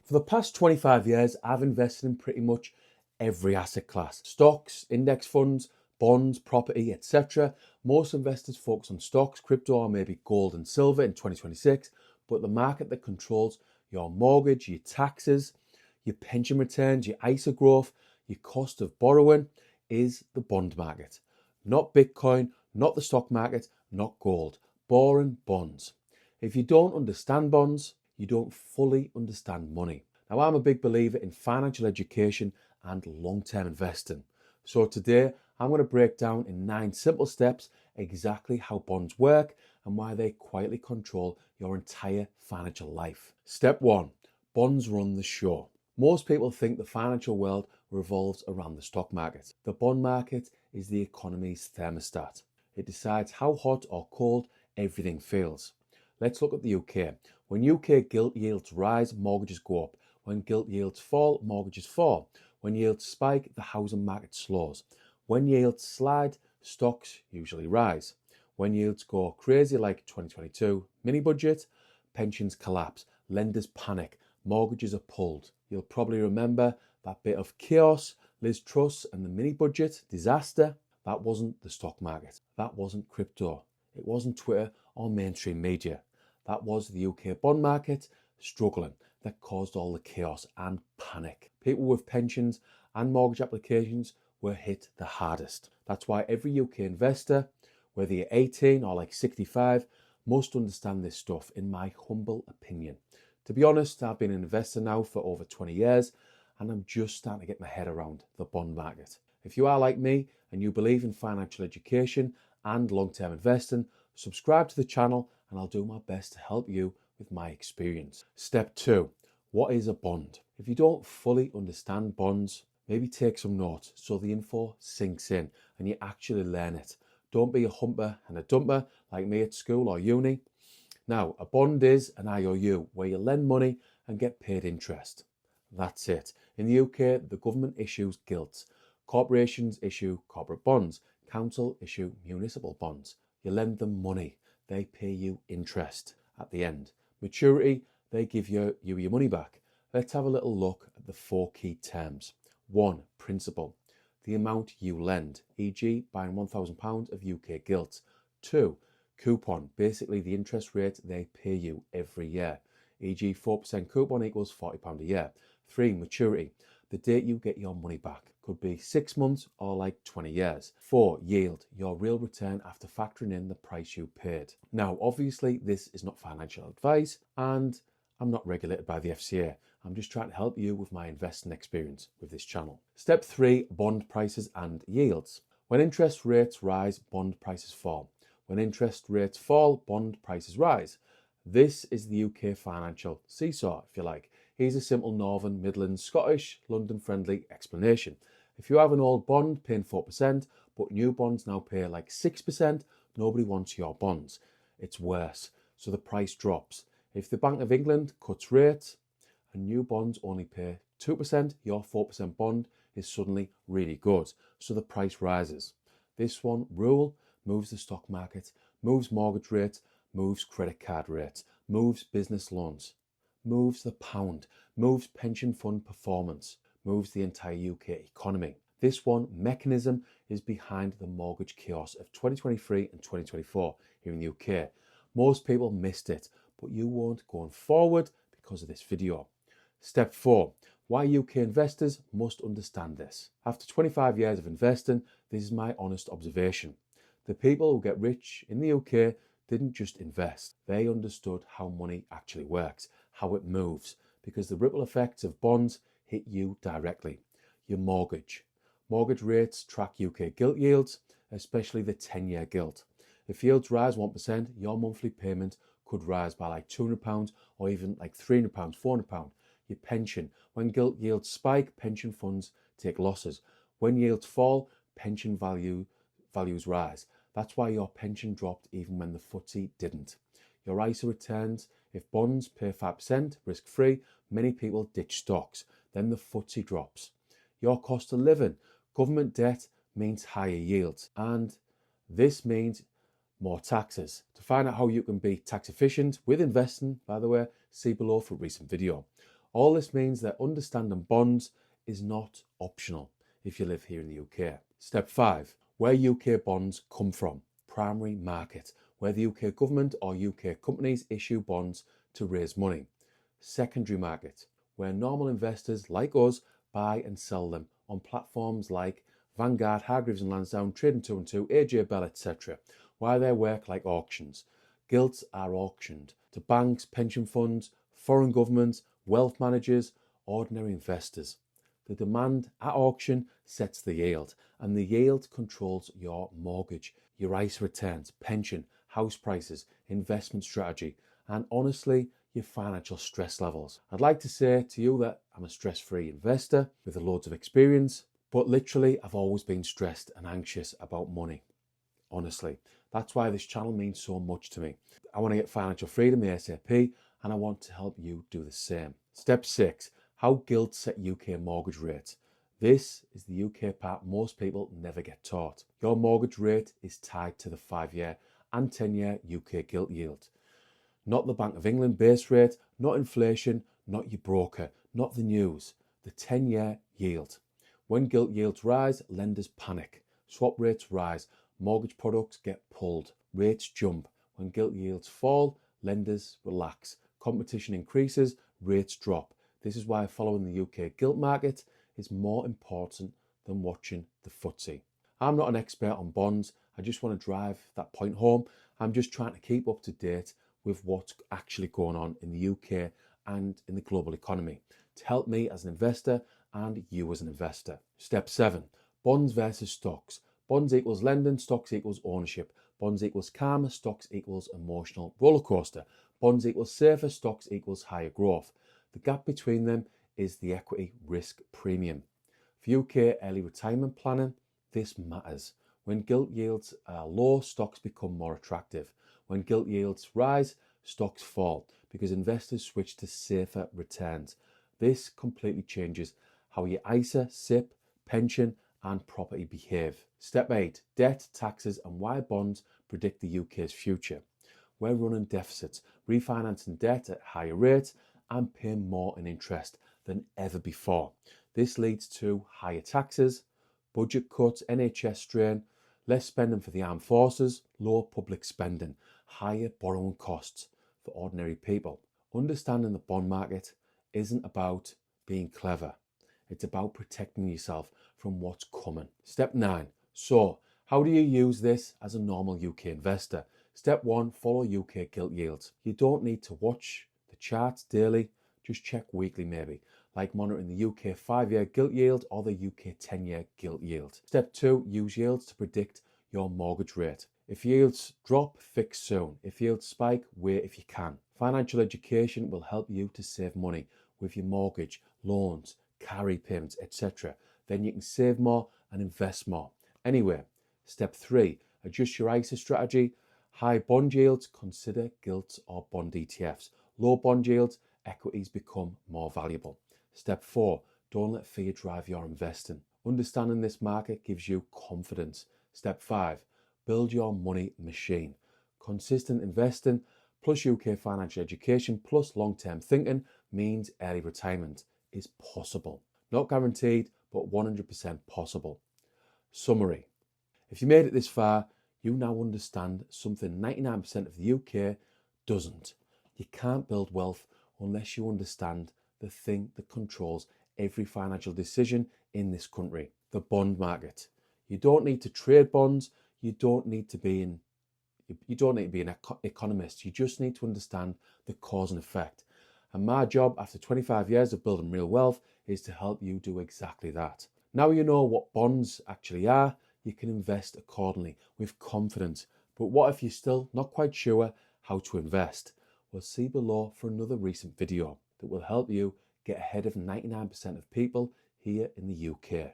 For the past 25 years, I've invested in pretty much every asset class. Stocks, index funds, bonds, property, etc. Most investors focus on stocks, crypto, or maybe gold and silver in 2026, but the market that controls your mortgage, your taxes, your pension returns, your ISA growth, your cost of borrowing is the bond market. Not Bitcoin, not the stock market, not gold. Boring bonds. If you don't understand bonds, you don't fully understand money. Now, I'm a big believer in financial education and long-term investing. So today, I'm going to break down in 9 simple steps exactly how bonds work and why they quietly control your entire financial life. Step 1, bonds run the show. Most people think the financial world revolves around the stock market. The bond market is the economy's thermostat. It decides how hot or cold everything feels. Let's look at the UK. When UK gilt yields rise, mortgages go up. When gilt yields fall, mortgages fall. When yields spike, the housing market slows. When yields slide, stocks usually rise. When yields go crazy like 2022 mini budget, pensions collapse, lenders panic, mortgages are pulled. You'll probably remember that bit of chaos, Liz Truss and the mini budget disaster. That wasn't the stock market. That wasn't crypto. It wasn't Twitter or mainstream media. That was the UK bond market struggling that caused all the chaos and panic. People with pensions and mortgage applications were hit the hardest. That's why every UK investor, whether you're 18 or like 65, must understand this stuff, in my humble opinion. To be honest, I've been an investor now for over 20 years and I'm just starting to get my head around the bond market. If you are like me and you believe in financial education and long-term investing, subscribe to the channel and I'll do my best to help you with my experience. Step 2, what is a bond? If you don't fully understand bonds, maybe take some notes so the info sinks in and you actually learn it. Don't be a humper and a dumper like me at school or uni. Now, a bond is an IOU where you lend money and get paid interest. That's it. In the UK, the government issues gilts. Corporations issue corporate bonds. Council issue municipal bonds. You lend them money. They pay you interest at the end. Maturity, they give you your money back. Let's have a little look at the 4 key terms. 1, principal, the amount you lend, e.g. buying £1,000 of UK gilts. 2, coupon, basically the interest rate they pay you every year, e.g. 4% coupon equals £40 a year. 3, maturity, the date you get your money back. Could be 6 months or like 20 years. 4, yield, your real return after factoring in the price you paid. Now, obviously, this is not financial advice and I'm not regulated by the FCA. I'm just trying to help you with my investing experience with this channel. Step 3, bond prices and yields. When interest rates rise, bond prices fall. When interest rates fall, bond prices rise. This is the UK financial seesaw, if you like. Here's a simple Northern, Midlands, Scottish, London-friendly explanation. If you have an old bond paying 4%, but new bonds now pay like 6%, nobody wants your bonds. It's worse, so the price drops. If the Bank of England cuts rates and new bonds only pay 2%, your 4% bond is suddenly really good, so the price rises. This one rule moves the stock market, moves mortgage rates, moves credit card rates, moves business loans, moves the pound, moves pension fund performance, moves the entire UK economy. This one mechanism is behind the mortgage chaos of 2023 and 2024 here in the UK. Most people missed it, but you won't going forward because of this video. Step 4, why UK investors must understand this. After 25 years of investing, this is my honest observation. The people who get rich in the UK didn't just invest. They understood how money actually works, how it moves, because the ripple effects of bonds hit you directly. Your mortgage. Mortgage rates track UK gilt yields, especially the 10-year gilt. If yields rise 1%, your monthly payment could rise by like £200 or even like £300, £400. Your pension. When gilt yields spike, pension funds take losses. When yields fall, pension values rise. That's why your pension dropped even when the FTSE didn't. Your ISA returns. If bonds pay 5% risk-free, many people ditch stocks. Then the FTSE drops. Your cost of living. Government debt means higher yields, and this means more taxes. To find out how you can be tax efficient with investing, by the way, see below for a recent video. All this means that understanding bonds is not optional if you live here in the UK. Step 5. Where UK bonds come from. Primary market, where the UK government or UK companies issue bonds to raise money. Secondary market, where normal investors like us buy and sell them on platforms like Vanguard, Hargreaves and Lansdown, Trading 212, AJ Bell, etc. Why they work like auctions. Gilts are auctioned to banks, pension funds, foreign governments, wealth managers, ordinary investors. The demand at auction sets the yield, and the yield controls your mortgage, your ISA returns, pension, house prices, investment strategy, and honestly, your financial stress levels. I'd like to say to you that I'm a stress-free investor with loads of experience, but literally I've always been stressed and anxious about money. Honestly, that's why this channel means so much to me. I want to get financial freedom ASAP, and I want to help you do the same. Step 6. How Gilts set UK mortgage rates. This is the UK part most people never get taught. Your mortgage rate is tied to the 5-year and 10-year UK gilt yield. Not the Bank of England base rate, not inflation, not your broker, not the news. The 10-year yield. When gilt yields rise, lenders panic. Swap rates rise. Mortgage products get pulled. Rates jump. When gilt yields fall, lenders relax. Competition increases, rates drop. This is why following the UK gilt market is more important than watching the FTSE. I'm not an expert on bonds. I just want to drive that point home. I'm just trying to keep up to date with what's actually going on in the UK and in the global economy to help me as an investor and you as an investor. Step 7. Bonds versus stocks. Bonds equals lending, stocks equals ownership. Bonds equals karma, stocks equals emotional rollercoaster. Bonds equals safer, stocks equals higher growth. The gap between them is the equity risk premium. For UK early retirement planning, this matters. When gilt yields are low, stocks become more attractive. When gilt yields rise, stocks fall because investors switch to safer returns. This completely changes how your ISA, SIP, pension and property behave. Step 8. Debt, taxes and why bonds predict the UK's future. We're running deficits, refinancing debt at higher rates and paying more in interest than ever before. This leads to higher taxes, budget cuts, NHS strain, less spending for the armed forces, lower public spending, higher borrowing costs for ordinary people. Understanding the bond market isn't about being clever. It's about protecting yourself from what's coming. Step 9. So, how do you use this as a normal UK investor? Step 1. Follow UK gilt yields. You don't need to watch the charts daily, just check weekly maybe, like monitoring the UK 5-year gilt yield or the UK 10-year gilt yield. Step 2. Use yields to predict your mortgage rate. If yields drop, fix soon. If yields spike, wait if you can. Financial education will help you to save money with your mortgage, loans, car repayments, etc. Then you can save more and invest more. Anyway, step 3. Adjust your ISA strategy. High bond yields, consider gilts or bond ETFs. Low bond yields, equities become more valuable. Step 4. Don't let fear drive your investing. Understanding this market gives you confidence. Step 5. Build your money machine. Consistent investing plus UK financial education plus long-term thinking means early retirement is possible. Not guaranteed, but 100% possible. Summary. If you made it this far, you now understand something 99% of the UK doesn't. You can't build wealth unless you understand the thing that controls every financial decision in this country, the bond market. You don't need to trade bonds. You don't need to be an economist. You just need to understand the cause and effect. And my job after 25 years of building real wealth is to help you do exactly that. Now you know what bonds actually are, you can invest accordingly with confidence. But what if you're still not quite sure how to invest? Well, see below for another recent video that will help you get ahead of 99% of people here in the UK.